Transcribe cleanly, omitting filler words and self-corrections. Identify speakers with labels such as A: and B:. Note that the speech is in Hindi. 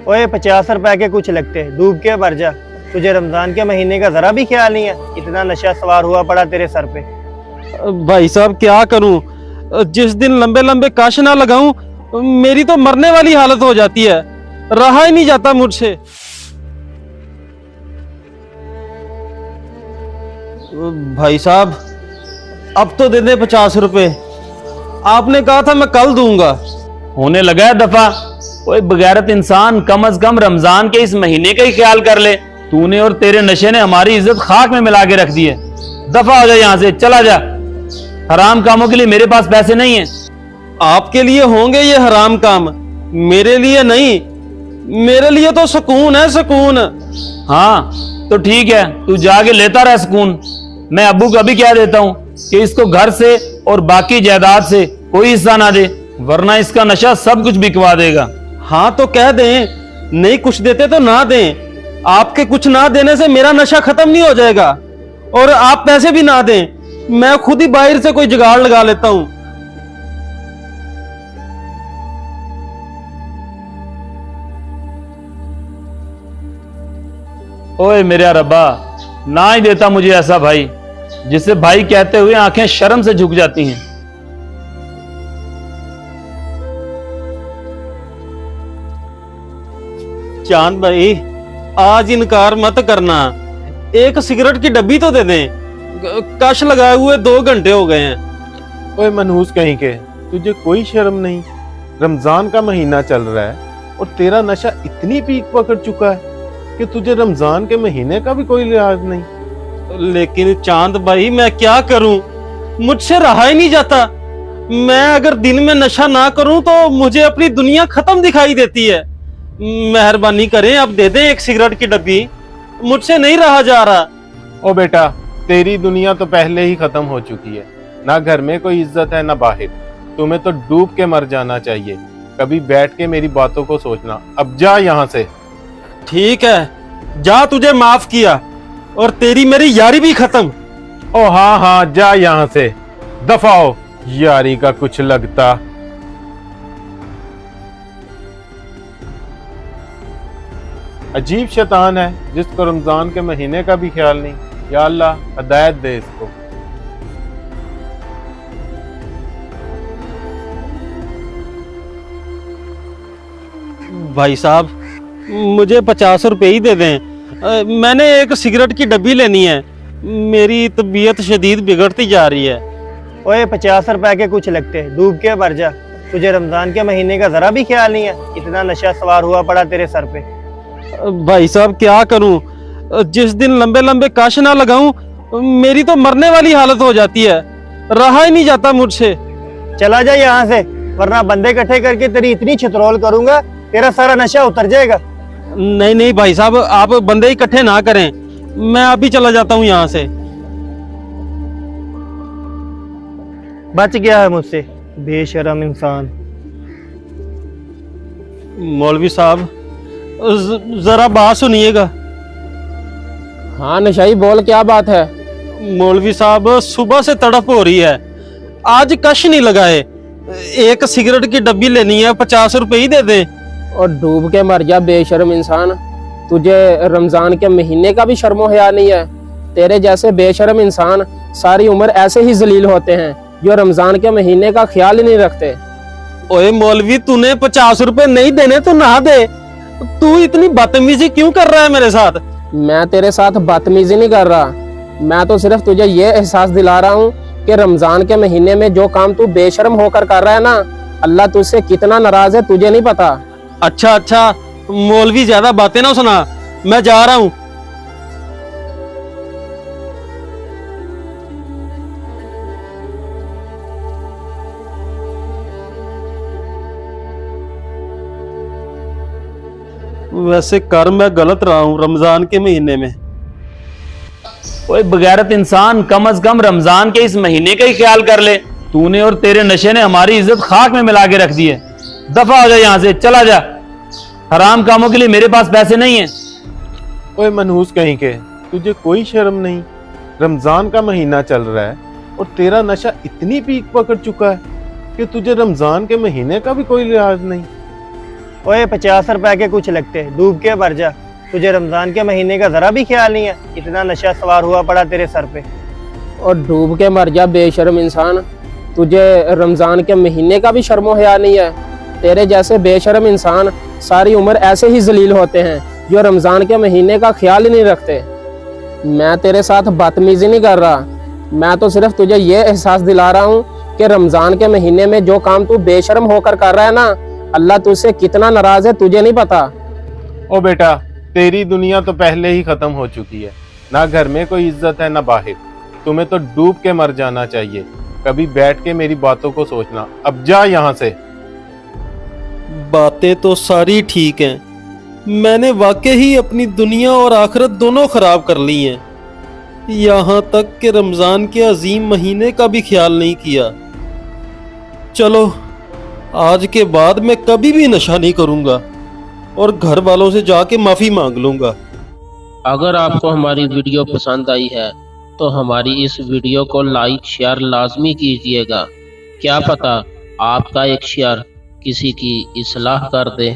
A: ओए 50 रुपए के कुछ लगते, डूब के मर जा। तुझे रमजान के महीने का जरा भी ख्याल नहीं है? इतना नशा सवार हुआ पड़ा तेरे सर पे।
B: भाई साहब क्या करूं, जिस दिन लंबे लंबे कश ना लगाऊं मेरी तो मरने वाली हालत हो जाती है, रहा ही नहीं जाता मुझसे। भाई साहब अब तो दे दे 50 रुपए, आपने कहा था मैं कल दूंगा।
C: होने लगा है दफा। ओए बगैरत इंसान, कम अज कम रमजान के इस महीने का ही ख्याल कर ले। तूने और तेरे नशे ने हमारी इज्जत खाक में मिला के रख दी है। दफा हो जा यहाँ से, चला जा। हराम कामों के लिए मेरे पास पैसे नहीं है।
B: आपके लिए होंगे ये हराम काम, मेरे लिए नहीं। मेरे लिए तो सुकून है, सुकून।
C: हाँ तो ठीक है, तू जाके लेता रह सुकून। मैं अब्बू को अभी कह देता हूँ कि इसको घर से और बाकी जायदाद से कोई हिस्सा ना दे, वरना इसका नशा सब कुछ बिकवा देगा।
B: हाँ तो कह दें, नहीं कुछ देते तो ना दें। आपके कुछ ना देने से मेरा नशा खत्म नहीं हो जाएगा, और आप पैसे भी ना दें, मैं खुद ही बाहर से कोई जुगाड़ लगा लेता हूं।
C: ओए मेरा रब्बा, ना ही देता मुझे ऐसा भाई, जिसे भाई कहते हुए आंखें शर्म से झुक जाती हैं।
B: चांद भाई आज इनकार मत करना, एक सिगरेट की डब्बी तो दे दें। कश लगाए हुए 2 घंटे हो गए हैं।
D: ओए मनहूस कहीं के, तुझे कोई शर्म नहीं? रमजान का महीना चल रहा है और तेरा नशा इतनी पीक पकड़ चुका है कि तुझे रमजान के महीने का भी कोई लिहाज नहीं।
B: लेकिन चांद भाई मैं क्या करूं, मुझसे रहा ही नहीं जाता। मैं अगर दिन में नशा ना करूं तो मुझे अपनी दुनिया खत्म दिखाई देती है। मेहरबानी करें, अब दे दें एक सिगरेट की डब्बी, मुझसे नहीं रहा जा रहा।
D: ओ बेटा, तेरी दुनिया तो पहले ही खत्म हो चुकी है। ना घर में कोई इज्जत है ना बाहर। तुम्हें तो डूब के मर जाना चाहिए। कभी बैठ के मेरी बातों को सोचना। अब जा यहाँ से।
B: ठीक है, जा, तुझे माफ किया और तेरी मेरी यारी भी खत्म।
D: ओ हाँ हाँ, जा यहाँ से, दफा हो। यारी का कुछ लगता। अजीब शैतान है जिसको रमजान के महीने का भी ख्याल नहीं। या अल्लाह हिदायत दे इसको।
B: भाई साहब मुझे 50 रुपए ही दे दें, मैंने एक सिगरेट की डब्बी लेनी है। मेरी तबीयत शदीद बिगड़ती जा रही है।
A: ओए 50 रुपए के कुछ लगते, डूब के मर जा। तुझे रमजान के महीने का जरा भी ख्याल नहीं है? इतना नशा सवार हुआ पड़ा तेरे सर पे।
B: भाई साहब क्या करूं, जिस दिन लंबे लंबे कश ना लगाऊं मेरी तो मरने वाली हालत हो जाती है, रहा ही नहीं जाता मुझसे।
A: चला जा यहाँ से, वरना बंदे इकट्ठे करके तेरी इतनी छितरौल करूंगा तेरा सारा नशा उतर जाएगा।
B: नहीं नहीं भाई साहब, आप बंदे इकट्ठे ना करें, मैं अभी चला जाता हूं यहाँ से।
A: बच गया है मुझसे, बेशरम इंसान।
B: मौलवी साहब जरा बात सुनिएगा।
E: हाँ नशाई, बोल क्या बात है?
B: मौलवी साहब सुबह से तड़प हो रही है, आज कश नहीं लगाए। एक सिगरेट की डब्बी लेनी है, 50 रुपए ही दे दे।
E: और डूब के मर जा बेशर्म इंसान, तुझे रमजान के महीने का भी शर्मो हया नहीं है? तेरे जैसे बेशर्म इंसान सारी उम्र ऐसे ही जलील होते हैं जो रमजान के महीने का ख्याल ही नहीं रखते।
B: ओए मौलवी, तूने 50 रुपए नहीं देने तो ना दे। तू इतनी बदतमीजी क्यों कर रहा है मेरे साथ?
E: मैं तेरे साथ बदतमीजी नहीं कर रहा, मैं तो सिर्फ तुझे ये एहसास दिला रहा हूँ कि रमजान के महीने में जो काम तू बेशर्म होकर कर रहा है ना, अल्लाह तुझसे कितना नाराज है तुझे नहीं पता।
B: अच्छा अच्छा मौलवी, ज्यादा बातें ना सुना, मैं जा रहा हूँ। वैसे कर मैं गलत रहा हूँ रमजान के महीने में।
C: ओए बगैरत इंसान, कम अज कम रमजान के इस महीने का ही ख्याल कर ले। तूने और तेरे नशे ने हमारी इज्जत खाक में मिला के रख दी है। दफा हो जा यहाँ से, चला जा। हराम कामों के लिए मेरे पास पैसे नहीं है।
D: ओए मनहूस कहीं के, तुझे कोई शर्म नहीं? रमजान का महीना चल रहा है और तेरा नशा इतनी पीक पकड़ चुका है कि तुझे रमजान के महीने का भी कोई लिहाज नहीं।
A: ओए 50 रुपए के कुछ लगते, डूब के मर जा। तुझे रमजान के महीने का जरा भी ख्याल नहीं है, इतना नशा सवार हुआ पड़ा तेरे सर पे।
E: और डूब के मर जा बेशर्म इंसान, तुझे रमजान के महीने का भी शर्मो हया नहीं है। तेरे जैसे बेशर्म इंसान सारी उम्र ऐसे ही जलील होते हैं जो रमजान के महीने का ख्याल ही नहीं रखते। मैं तेरे साथ बदतमीजी नहीं कर रहा, मैं तो सिर्फ तुझे ये एहसास दिला रहा हूँ कि रमजान के महीने में जो काम तू बेशर्म होकर कर रहा है ना, अल्लाह तुझसे कितना नाराज है तुझे नहीं पता।
D: ओ बेटा, तेरी दुनिया तो पहले ही खत्म हो चुकी है। ना घर में कोई इज्जत है ना बाहर। तुम्हें तो डूब के मर जाना चाहिए। कभी बैठ के मेरी बातों को सोचना। अब जा यहाँ से।
B: बातें तो सारी ठीक हैं, मैंने वाकई ही अपनी दुनिया और आखिरत दोनों खराब कर ली हैं। यहाँ तक कि रमज़ान के अजीम महीने का भी ख्याल नहीं किया। चलो, आज के बाद मैं कभी भी नशा नहीं करूँगा और घर वालों से जाके माफ़ी मांग लूँगा।
E: अगर आपको हमारी वीडियो पसंद आई है तो हमारी इस वीडियो को लाइक शेयर लाजमी कीजिएगा। क्या पता आपका एक शेयर किसी की इस्लाह कर दे।